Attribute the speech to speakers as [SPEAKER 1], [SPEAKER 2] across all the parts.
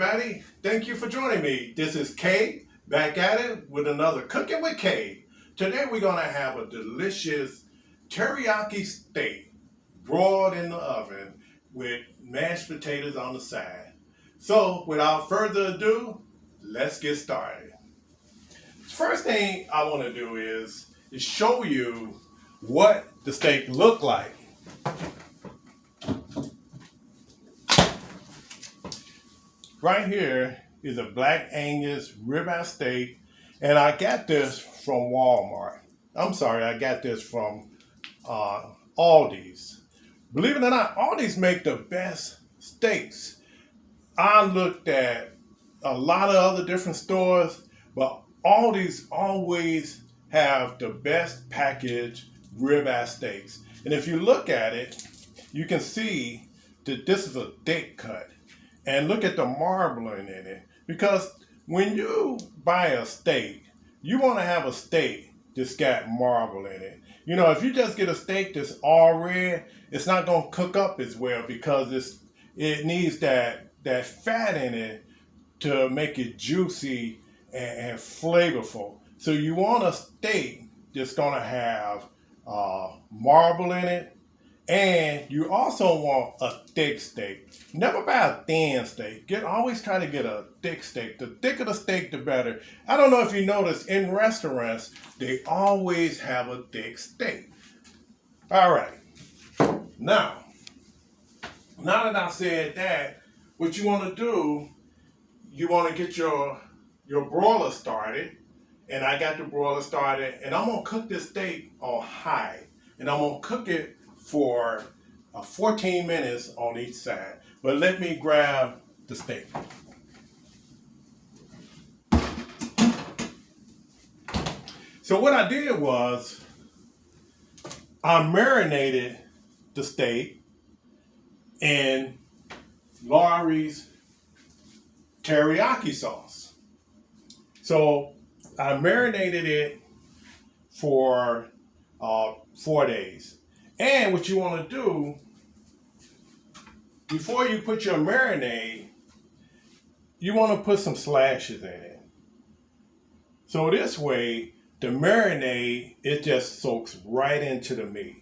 [SPEAKER 1] everybody. Thank you for joining me. This is Kay, back at it with another Cooking with Kay. Today we're going to have a delicious teriyaki steak broiled in the oven with mashed potatoes on the side. So without further ado, let's get started. First thing I want to do is show you what the steak looked like. Right here is a Black Angus ribeye steak, and I got this from Walmart. I'm sorry, I got this from Aldi's. Believe it or not, Aldi's make the best steaks. I looked at a lot of other different stores, but Aldi's always have the best packaged ribeye steaks. And if you look at it, you can see that this is a thick cut. And look at the marbling in it. Because when you buy a steak, you want to have a steak that's got marble in it. You know, if you just get a steak that's all red, it's not going to cook up as well because it needs that fat in it to make it juicy and flavorful. So you want a steak that's going to have marble in it. And you also want a thick steak. Never buy a thin steak. Always try to get a thick steak. The thicker the steak, the better. I don't know if you notice, in restaurants, they always have a thick steak. All right. Now that I said that, what you want to do, you want to get your broiler started. And I got the broiler started. And I'm going to cook this steak on high. And I'm going to cook it for 14 minutes on each side. But let me grab the steak. So what I did was I marinated the steak in Lawry's teriyaki sauce. So I marinated it for 4 days. And what you want to do, before you put your marinade, you want to put some slashes in it. So this way, the marinade, it just soaks right into the meat.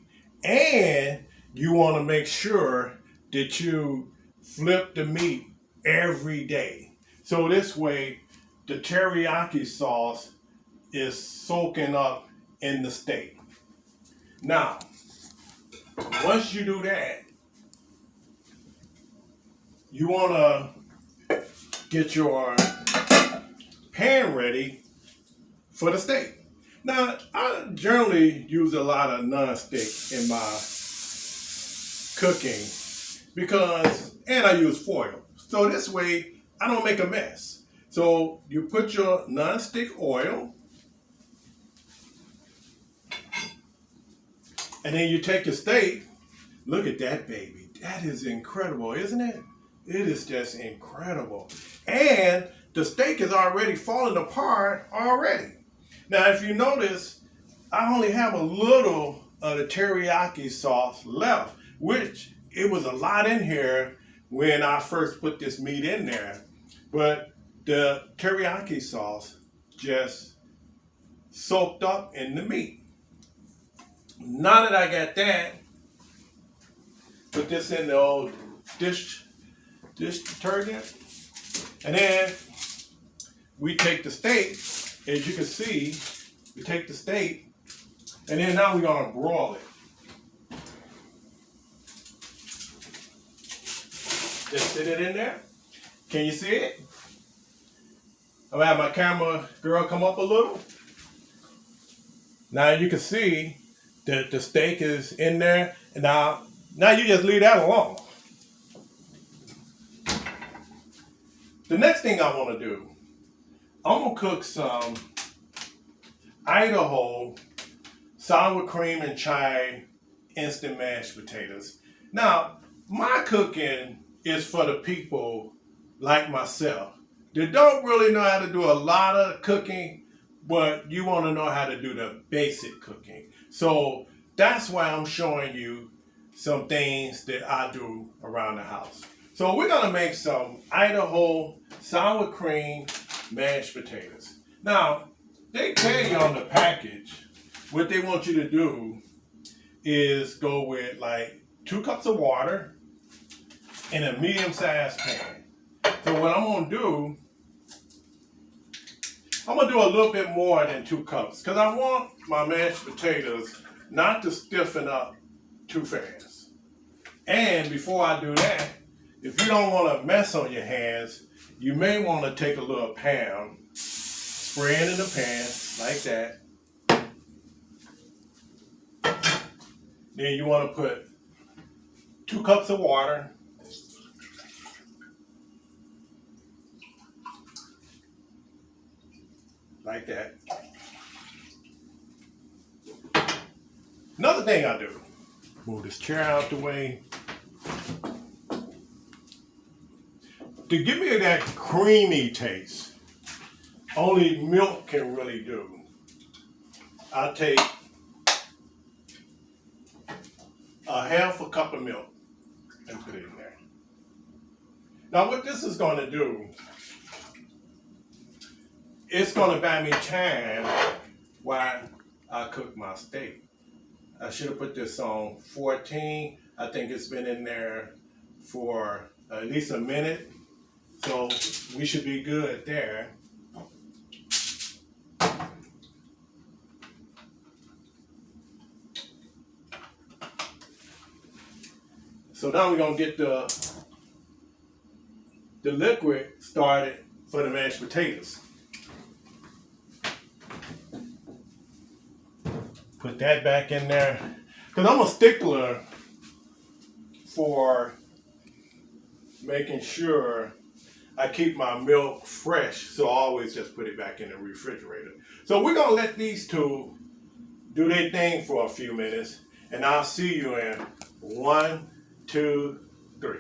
[SPEAKER 1] And you want to make sure that you flip the meat every day. So this way, the teriyaki sauce is soaking up in the steak. Now, once you do that, you want to get your pan ready for the steak. Now, I generally use a lot of nonstick in my cooking and I use foil. So this way, I don't make a mess. So you put your nonstick oil, and then you take your steak. Look at that baby. That is incredible, isn't it? It is just incredible. And the steak is already falling apart already. Now, if you notice, I only have a little of the teriyaki sauce left, which it was a lot in here when I first put this meat in there. But the teriyaki sauce just soaked up in the meat. Now that I got that, put this in the old dish detergent. And then we take the steak, as you can see, we take the steak, and then now we're gonna broil it. Just sit it in there. Can you see it? I'm gonna have my camera girl come up a little. Now you can see that the steak is in there, and now you just leave that alone. The next thing I want to do, I'm gonna cook some Idaho sour cream and chive instant mashed potatoes. Now, my cooking is for the people like myself that don't really know how to do a lot of cooking, but you want to know how to do the basic cooking. So that's why I'm showing you some things that I do around the house. So we're gonna make some Idaho sour cream mashed potatoes. Now, they tell you on the package what they want you to do is go with like 2 cups of water in a medium-sized pan. So what I'm gonna do, I'm gonna do a little bit more than 2 cups because I want my mashed potatoes not to stiffen up too fast. And before I do that, if you don't want to mess on your hands, you may want to take a little pound, spray it in the pan like that. Then you want to put 2 cups of water. Like that. Another thing I do, move this chair out the way. To give me that creamy taste, only milk can really do. I take a half a cup of milk and put it in there. Now what this is going to do, it's going to buy me time while I cook my steak. I should have put this on 14. I think it's been in there for at least a minute. So we should be good there. So now we're going to get the liquid started for the mashed potatoes. Put that back in there. Because I'm a stickler for making sure I keep my milk fresh. So I always just put it back in the refrigerator. So we're going to let these two do their thing for a few minutes. And I'll see you in 1, 2, 3.